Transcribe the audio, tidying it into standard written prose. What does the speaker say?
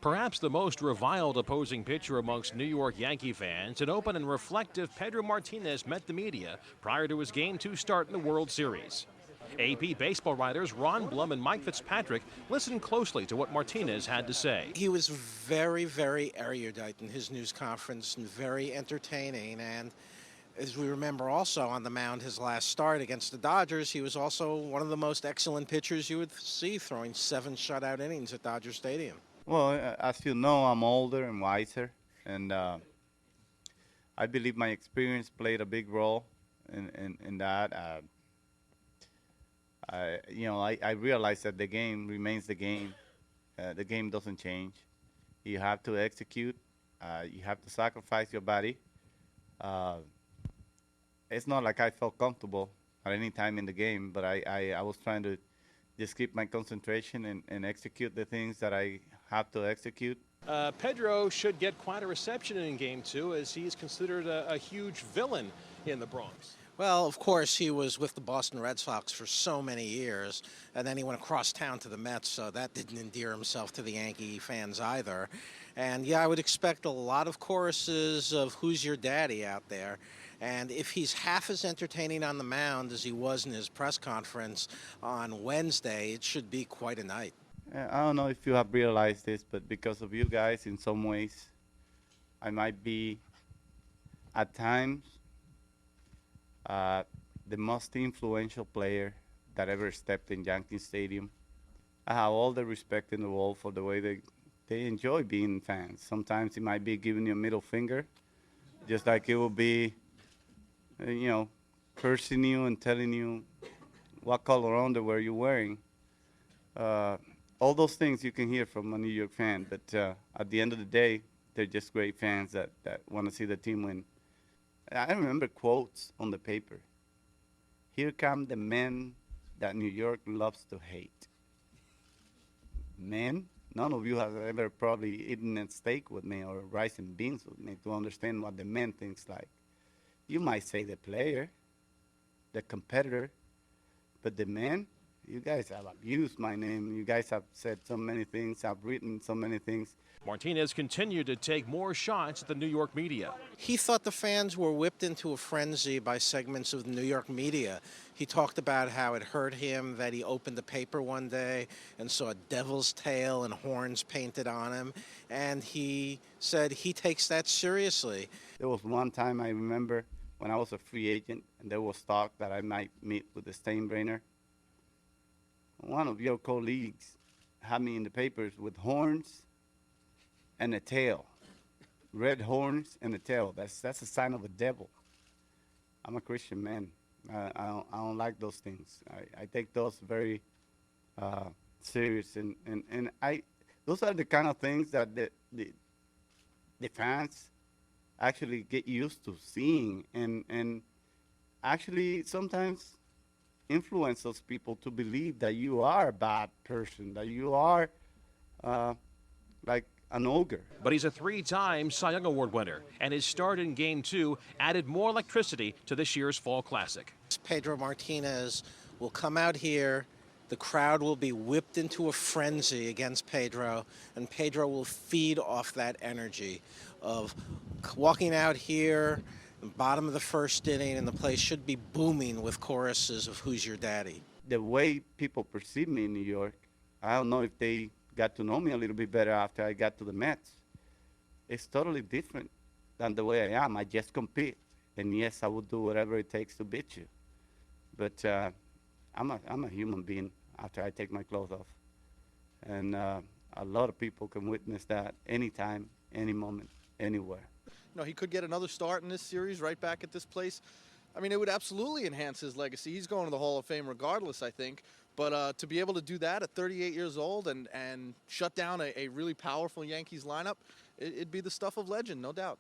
Perhaps the most reviled opposing pitcher amongst New York Yankee fans, an open and reflective Pedro Martinez met the media prior to his Game 2 start in the World Series. AP baseball writers Ron Blum and Mike Fitzpatrick listened closely to what Martinez had to say. He was very, very erudite in his news conference and very entertaining. And as we remember also on the mound his last start against the Dodgers, he was also one of the most excellent pitchers you would see, throwing 7 shutout innings at Dodger Stadium. Well, as you know, I'm older and wiser, and I believe my experience played a big role in that. I realize that the game remains the game. The game doesn't change. You have to execute. You have to sacrifice your body. It's not like I felt comfortable at any time in the game, but I was trying to just keep my concentration and execute the things that I have to execute. Pedro should get quite a reception in Game 2 as he is considered a huge villain in the Bronx. Well, of course, he was with the Boston Red Sox for so many years, and then he went across town to the Mets, so that didn't endear himself to the Yankee fans either. And yeah, I would expect a lot of choruses of "Who's Your Daddy" out there. And if he's half as entertaining on the mound as he was in his press conference on Wednesday, it should be quite a night. I don't know if you have realized this, but because of you guys, in some ways, I might be, at times, the most influential player that ever stepped in Yankee Stadium. I have all the respect in the world for the way they enjoy being fans. Sometimes it might be giving you a middle finger, just like it will be, cursing you and telling you what color underwear you're wearing. All those things you can hear from a New York fan, but at the end of the day, they're just great fans that want to see the team win. I remember quotes on the paper. "Here come the men that New York loves to hate." Men? None of you have ever probably eaten a steak with me or rice and beans with me to understand what the man thinks like. You might say the player, the competitor, but the man, you guys have abused my name. You guys have said so many things. I've written so many things. Martinez continued to take more shots at the New York media. He thought the fans were whipped into a frenzy by segments of the New York media. He talked about how it hurt him that he opened the paper one day and saw a devil's tail and horns painted on him, and he said he takes that seriously. There was one time I remember when I was a free agent, and there was talk that I might meet with the Steinbrenner. One of your colleagues had me in the papers with horns and a tail. Red horns and a tail. That's a sign of a devil. I'm a Christian man. I don't like those things. I take those very serious, and those are the kind of things that the fans actually get used to seeing, and actually sometimes influence those people to believe that you are a bad person, that you are like an ogre. But he's a 3-time Cy Young Award winner, and his start in Game 2 added more electricity to this year's Fall Classic. Pedro Martinez will come out here, the crowd will be whipped into a frenzy against Pedro, and Pedro will feed off that energy of walking out here, bottom of the first inning, and the place should be booming with choruses of "Who's Your Daddy." The way people perceive me in New York, I don't know if they got to know me a little bit better after I got to the Mets. It's totally different than the way I am. I just compete, and yes, I will do whatever it takes to beat you. But I'm a human being after I take my clothes off, and a lot of people can witness that anytime, any moment, anywhere. He could get another start in this series right back at this place. I mean, it would absolutely enhance his legacy. He's going to the Hall of Fame regardless, I think. But to be able to do that at 38 years old and shut down a really powerful Yankees lineup, it'd be the stuff of legend, no doubt.